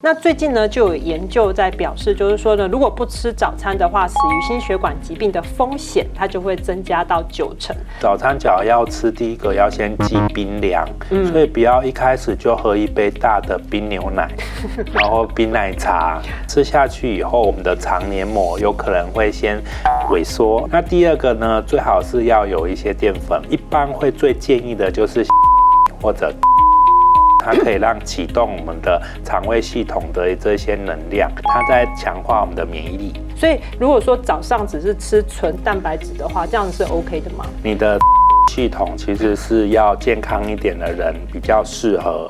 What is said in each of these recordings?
那最近呢，就有研究在表示，就是说呢，如果不吃早餐的话，死于心血管疾病的风险，它就会增加到90%。早餐只要要吃，第一个要先忌冰凉，所以不要一开始就喝一杯大的冰牛奶，然后冰奶茶，吃下去以后，我们的肠黏膜有可能会先萎缩。那第二个呢，最好是要有一些淀粉，一般会最建议的就是或者。它可以让启动我们的肠胃系统的这些能量，它在强化我们的免疫力。所以如果说早上只是吃纯蛋白质的话，这样是 OK 的吗？你的系统其实是要健康一点的人比较适合。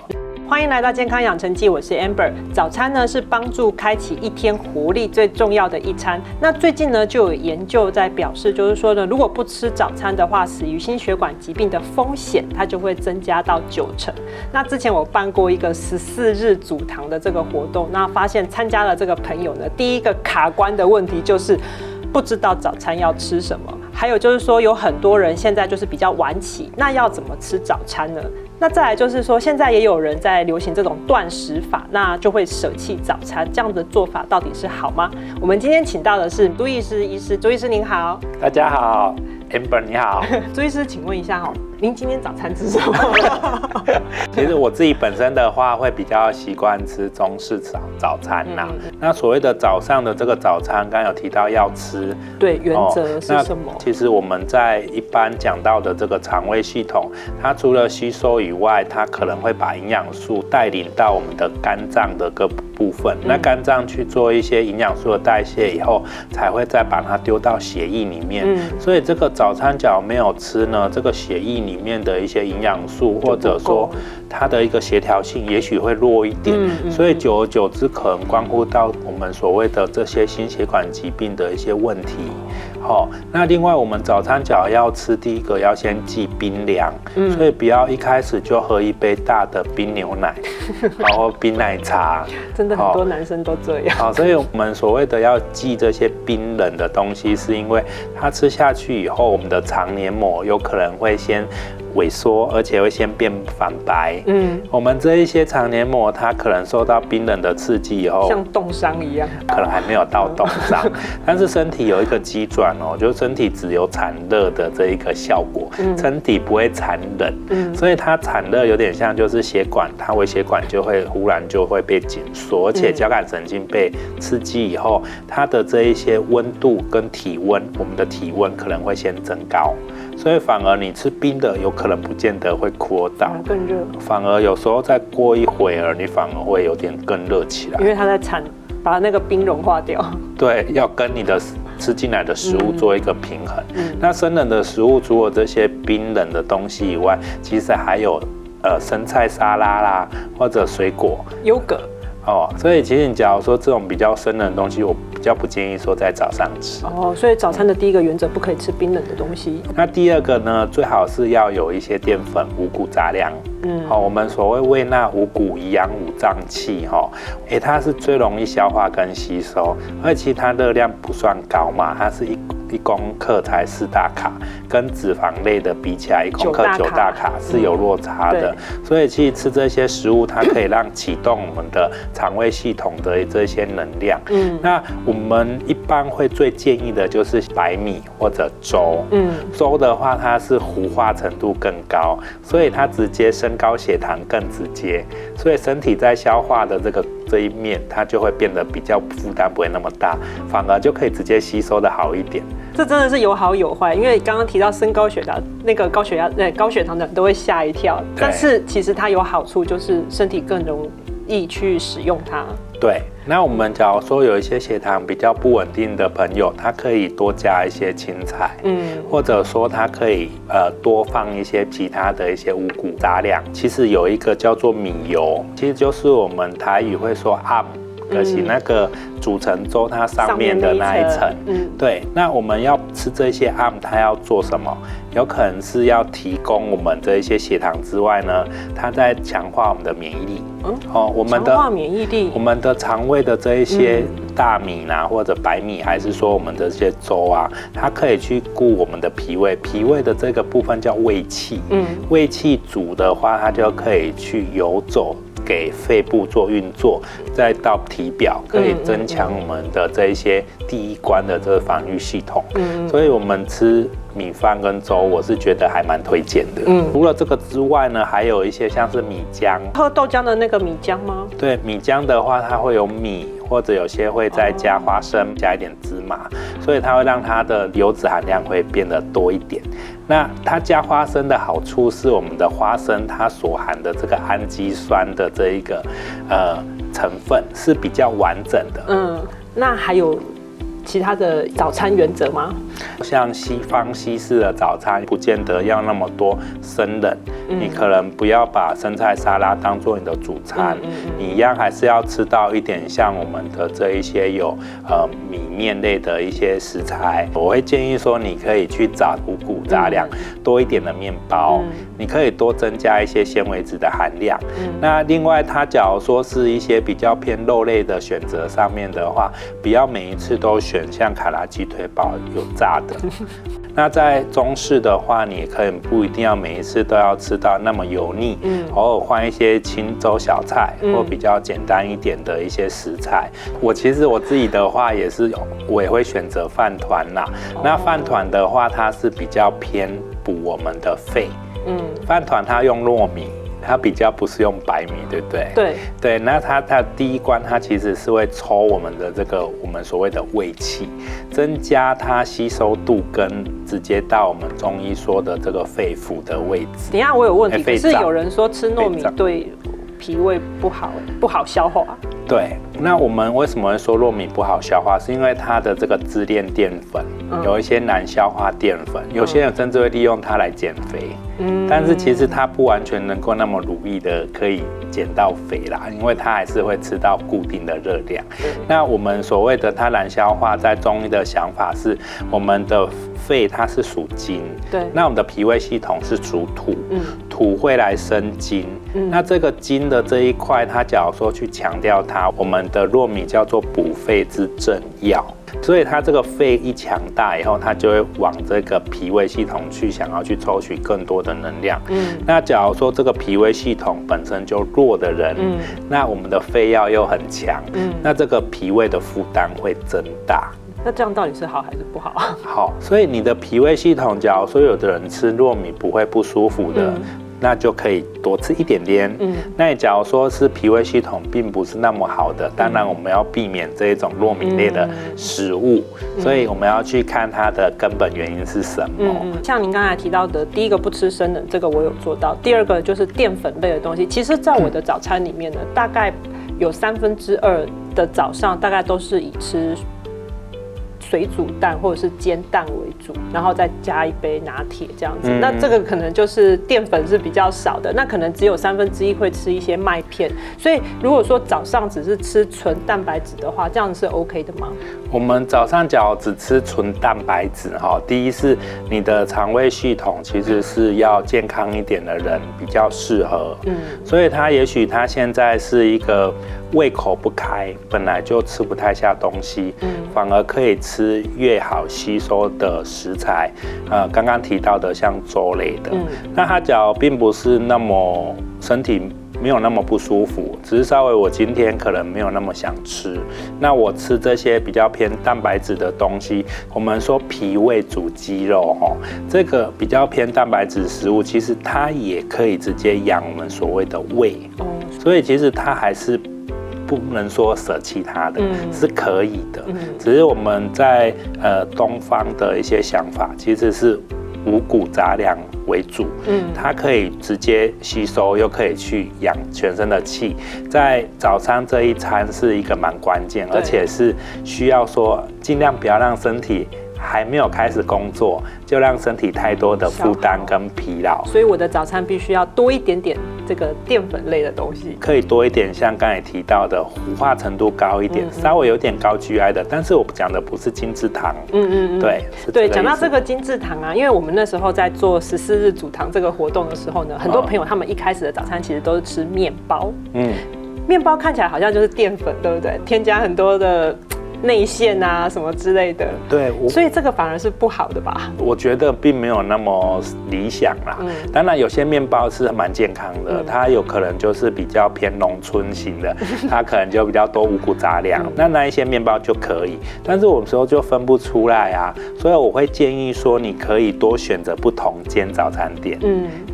欢迎来到健康养成记，我是 Amber。早餐呢是帮助开启一天活力最重要的一餐。那最近呢就有研究在表示，就是说呢，如果不吃早餐的话，死于心血管疾病的风险它就会增加到90%。那之前我办过一个14日组堂的这个活动，那发现参加了这个朋友呢，第一个卡关的问题就是不知道早餐要吃什么。还有就是说，有很多人现在就是比较晚起，那要怎么吃早餐呢？那再来就是说，现在也有人在流行这种断食法，那就会舍弃早餐，这样的做法到底是好吗？我们今天请到的是朱医师，朱医师您好。大家好 ，Amber 你好。朱医师，请问一下哦，您今天早餐吃什么？其实我自己本身的话，会比较习惯吃中式早餐啦。那所谓的早上的这个早餐，刚刚有提到要吃，对，原则是什么？其实我们在一般讲到的这个肠胃系统，它除了吸收以外，它可能会把营养素带领到我们的肝脏的各部分。那肝脏去做一些营养素的代谢以后，才会再把它丢到血液里面。所以这个早餐假如没有吃呢，这个血液里面的一些营养素，或者说它的一个协调性，也许会弱一点。所以久而久之，可能关乎到我们所谓的这些心血管疾病的一些问题。那另外我们早餐假如要吃，第一个要先忌冰凉，所以不要一开始就喝一杯大的冰牛奶，然后冰奶茶。真的很多男生都这样。所以我们所谓的要忌这些冰冷的东西，是因为它吃下去以后，我们的肠黏膜有可能会先萎缩，而且会先变反白。我们这一些肠黏膜，它可能受到冰冷的刺激以后，像冻伤一样，可能还没有到冻伤，但是身体有一个机转就是身体只有产热的这一个效果，身体不会产冷，所以它产热有点像就是血管，它微血管就会忽然就会被紧缩，而且交感神经被刺激以后，它的这一些温度跟体温，我们的体温可能会先增高。所以反而你吃冰的，有可能不见得会扩到，更热。反而有时候再过一会儿，你反而会有点更热起来，因为它在把那个冰融化掉。对，要跟你的吃进来的食物做一个平衡。那生冷的食物，除了这些冰冷的东西以外，其实还有生菜沙拉啦，或者水果、优格。所以其实你假如说这种比较生冷的东西，我比较不建议说在早上吃。所以早餐的第一个原则不可以吃冰冷的东西。那第二个呢，最好是要有一些淀粉、五谷杂粮。我们所谓胃纳五谷，以养五脏气。它是最容易消化跟吸收，而且它热量不算高嘛，它是1公克才4大卡，跟脂肪类的比起来，1公克9大卡是有落差的。所以其实吃这些食物，它可以让启动我们的肠胃系统的这些能量。那我们一般会最建议的就是白米或者粥。粥的话，它是糊化程度更高，所以它直接升高血糖更直接，所以身体在消化的这一面，它就会变得比较负担不会那么大，反而就可以直接吸收的好一点。这真的是有好有坏，因为刚刚提到升高血糖，那个高血糖的人都会吓一跳，但是其实它有好处，就是身体更容易去使用它。对，那我们假如说有一些血糖比较不稳定的朋友，他可以多加一些青菜，或者说他可以多放一些其他的一些五谷杂粮。其实有一个叫做米油，其实就是我们台语会说暗，可是那个煮成粥它上面的那一层。对，那我们要吃这些暗，它要做什么？有可能是要提供我们这一些血糖之外呢，它在强化我们的免疫力。我们的强化免疫力，我们的肠胃的这一些大米啊，或者白米，还是说我们的这些粥啊，它可以去顾我们的脾胃。脾胃的这个部分叫胃气。胃气足的话，它就可以去游走给肺部做运作，再到体表，可以增强我们的这一些第一关的这个防御系统。所以我们吃米饭跟粥，我是觉得还蛮推荐的。除了这个之外呢，还有一些像是米浆。喝豆浆的那个米浆吗？对，米浆的话，它会有米，或者有些会再加花生，加一点芝麻，所以它会让它的油脂含量会变得多一点。那它加花生的好处是，我们的花生它所含的这个氨基酸的这一个成分是比较完整的。那还有其他的早餐原则吗？像西方西式的早餐，不见得要那么多生冷，你可能不要把生菜沙拉当做你的主餐，你一样还是要吃到一点像我们的这一些有米面类的一些食材。我会建议说，你可以去找五谷杂粮多一点的面包，你可以多增加一些纤维质的含量。那另外，它假如说是一些比较偏肉类的选择上面的话，不要每一次都选像卡拉鸡腿堡有炸的。那在中式的话，你可能不一定要每一次都要吃到那么油腻，偶尔换一些清粥小菜，或比较简单一点的一些食材。其实我自己的话我也会选择饭团啦。那饭团的话，它是比较偏补我们的肺。饭团它用糯米，它比较不是用白米，对不对？对，那它第一关，它其实是会抽我们的这个我们所谓的胃气，增加它吸收度跟直接到我们中医说的这个肺腑的位置。等一下我有问题，可是有人说吃糯米对脾胃不好消化。对，那我们为什么会说糯米不好消化？是因为它的这个支链淀粉有一些难消化淀粉，有些人甚至会利用它来减肥。但是其实它不完全能够那么如意的可以减到肥啦，因为它还是会吃到固定的热量。那我们所谓的它难消化，在中医的想法是，我们的肺它是属金，那我们的脾胃系统是属土，土会来生金。那这个金的这一块，它假如说去强调它，我们的糯米叫做补肺之正药。所以它这个肺一强大以后，它就会往这个脾胃系统去，想要去抽取更多的能量。那假如说这个脾胃系统本身就弱的人，那我们的肺药又很强，那这个脾胃的负担会增大。那这样到底是好还是不好？好，所以你的脾胃系统，假如说有的人吃糯米不会不舒服的，那就可以多吃一点点。那假如说是脾胃系统并不是那么好的，当然我们要避免这一种糯米类的食物，所以我们要去看它的根本原因是什么。像您刚才提到的，第一个不吃生冷，这个我有做到。第二个就是淀粉类的东西，其实在我的早餐里面呢，大概有2/3的早上大概都是以吃水煮蛋或者是煎蛋为主，然后再加一杯拿铁这样子。那这个可能就是淀粉是比较少的，那可能只有1/3会吃一些麦片。所以如果说早上只是吃纯蛋白质的话，这样是 OK 的吗？我们早上假如只吃纯蛋白质，第一是你的肠胃系统其实是要健康一点的人比较适合。所以也许他现在是一个胃口不开，本来就吃不太下东西，反而可以吃越好吸收的食材。刚刚提到的像粥类的，那他假如并不是那么身体没有那么不舒服，只是稍微我今天可能没有那么想吃，那我吃这些比较偏蛋白质的东西。我们说脾胃主肌肉，这个比较偏蛋白质食物，其实它也可以直接养我们所谓的胃。所以其实它还是不能说舍弃它的，是可以的。只是我们在东方的一些想法，其实是五谷杂粮为主，它可以直接吸收，又可以去养全身的气。在早餐这一餐是一个蛮关键，而且是需要说尽量不要让身体还没有开始工作，就让身体太多的负担跟疲劳。所以我的早餐必须要多一点点这个淀粉类的东西，可以多一点，像刚才提到的糊化程度高一点，稍微有点高 GI 的，但是我讲的不是精制糖。对，讲到这个精制糖啊，因为我们那时候在做14日阻糖这个活动的时候呢，很多朋友他们一开始的早餐其实都是吃面包。面包看起来好像就是淀粉，对不对？添加很多的内馅啊什么之类的。对，所以这个反而是不好的吧？我觉得并没有那么理想啦。当然有些面包是蛮健康的，它有可能就是比较偏农村型的，它可能就比较多五谷杂粮，那一些面包就可以。但是我们时候就分不出来啊，所以我会建议说，你可以多选择不同间早餐店。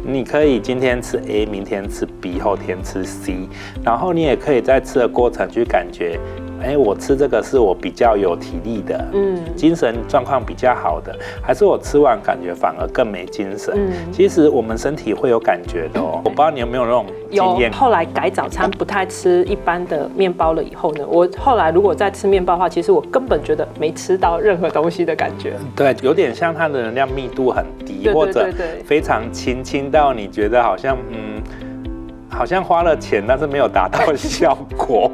你可以今天吃 A， 明天吃 B， 后天吃 C， 然后你也可以在吃的过程去感觉，我吃这个是我比较有体力的，精神状况比较好的，还是我吃完感觉反而更没精神？其实我们身体会有感觉的哦。我不知道你有没有那种经验？后来改早餐不太吃一般的面包了以后呢，我后来如果再吃面包的话，其实我根本觉得没吃到任何东西的感觉。对，有点像它的能量密度很低，或者非常轻到你觉得好像花了钱，但是没有达到效果。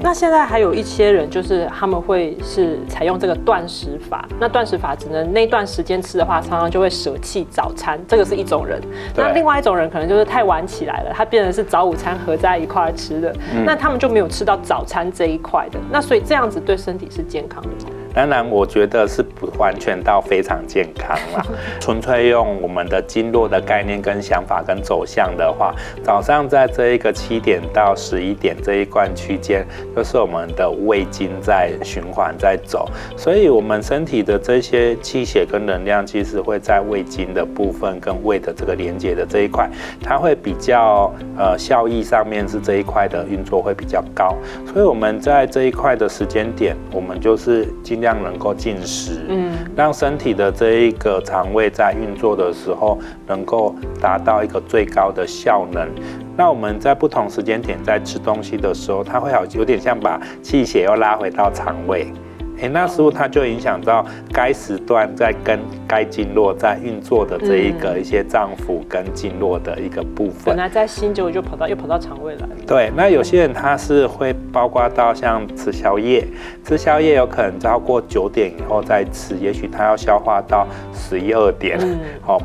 那现在还有一些人，就是他们会是采用这个断食法。那断食法只能那段时间吃的话，常常就会舍弃早餐，这个是一种人。那另外一种人可能就是太晚起来了，他变成是早午餐合在一块吃的，那他们就没有吃到早餐这一块的。那所以这样子对身体是健康的吗？当然，我觉得是不完全到非常健康啦。纯粹用我们的经络的概念跟想法跟走向的话，早上在这一个7点到11点这一段区间，就是我们的胃经在循环在走，所以我们身体的这些气血跟能量，其实会在胃经的部分跟胃的这个连接的这一块，它会比较效益上面是这一块的运作会比较高，所以我们在这一块的时间点，我们就是尽量能够进食，让身体的这一个肠胃在运作的时候，能够达到一个最高的效能。那我们在不同时间点在吃东西的时候，它会有点像把气血又拉回到肠胃。那时候它就影响到该时段在跟该经络在运作的这一个一些脏腑跟经络的一个部分。本来在心，结果就又跑到肠胃来。对，那有些人他是会包括到像吃宵夜，吃宵夜有可能超过9点以后再吃，也许他要消化到11、2点，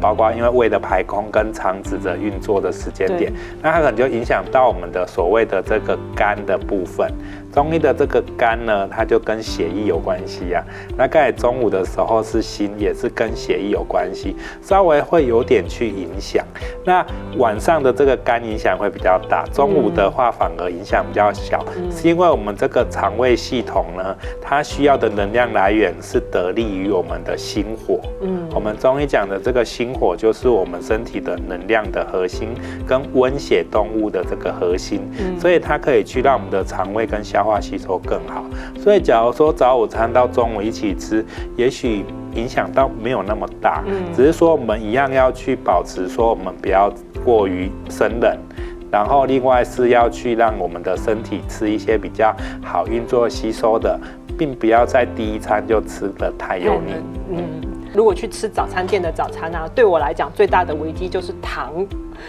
包括因为胃的排空跟肠子的运作的时间点，那它可能就影响到我们的所谓的这个肝的部分。中医的这个肝呢，它就跟血液有关系啊。那刚才中午的时候是心，也是跟血液有关系，稍微会有点去影响。那晚上的这个肝影响会比较大，中午的话反而影响比较小，是因为我们这个肠胃系统呢，它需要的能量来源是得力于我们的心火。我们中医讲的这个心火，就是我们身体的能量的核心，跟温血动物的这个核心，所以它可以去让我们的肠胃跟消化吸收更好。所以假如说早午餐到中午一起吃，也许影响到没有那么大，只是说我们一样要去保持说我们不要过于生冷，然后另外是要去让我们的身体吃一些比较好运作吸收的，并不要在第一餐就吃得太油腻。如果去吃早餐店的早餐啊，对我来讲最大的危机就是糖，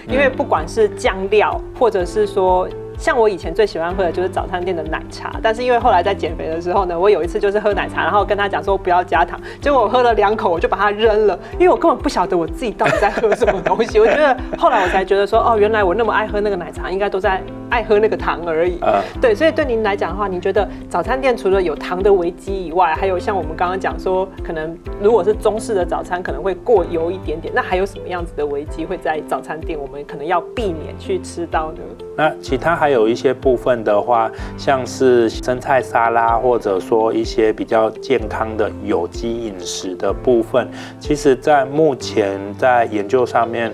因为不管是酱料，或者是说像我以前最喜欢喝的就是早餐店的奶茶，但是因为后来在减肥的时候呢，我有一次就是喝奶茶，然后跟他讲说不要加糖，结果我喝了2口我就把它扔了，因为我根本不晓得我自己到底在喝什么东西。我觉得后来我才觉得说，原来我那么爱喝那个奶茶，应该都在爱喝那个糖而已。对，所以对您来讲的话，您觉得早餐店除了有糖的危机以外，还有像我们刚刚讲说，可能如果是中式的早餐可能会过油一点点，那还有什么样子的危机会在早餐店我们可能要避免去吃到呢？那其他还有一些部分的话，像是生菜沙拉，或者说一些比较健康的有机饮食的部分，其实在目前在研究上面，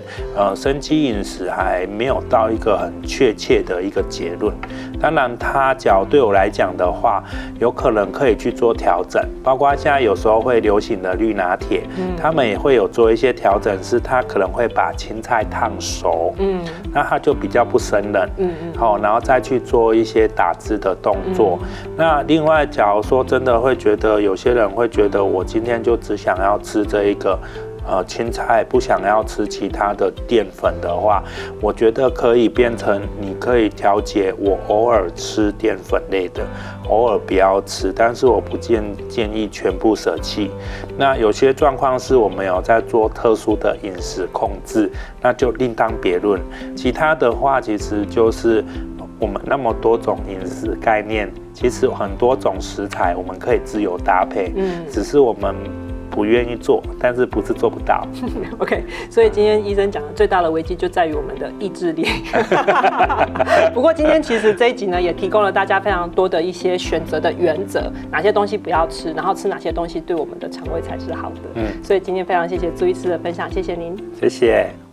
生机饮食还没有到一个很确切的一个结论。当然，它假如对我来讲的话，有可能可以去做调整，包括现在有时候会流行的绿拿铁，他们也会有做一些调整，是它可能会把青菜烫熟，那它就比较不生冷。然后再去做一些打汁的动作。那另外，假如说真的会觉得有些人会觉得我今天就只想要吃这一个青菜，不想要吃其他的淀粉的话，我觉得可以变成你可以调节，我偶尔吃淀粉类的，偶尔不要吃，但是我不建议全部舍弃。那有些状况是我们有在做特殊的饮食控制，那就另当别论。其他的话，其实就是我们那么多种饮食概念，其实很多种食材我们可以自由搭配，只是我们不愿意做，但是不是做不到。OK， 所以今天医生讲的最大的危机就在于我们的意志力。不过今天其实这一集呢，也提供了大家非常多的一些选择的原则，哪些东西不要吃，然后吃哪些东西对我们的肠胃才是好的。所以今天非常谢谢朱医师的分享，谢谢您，谢谢。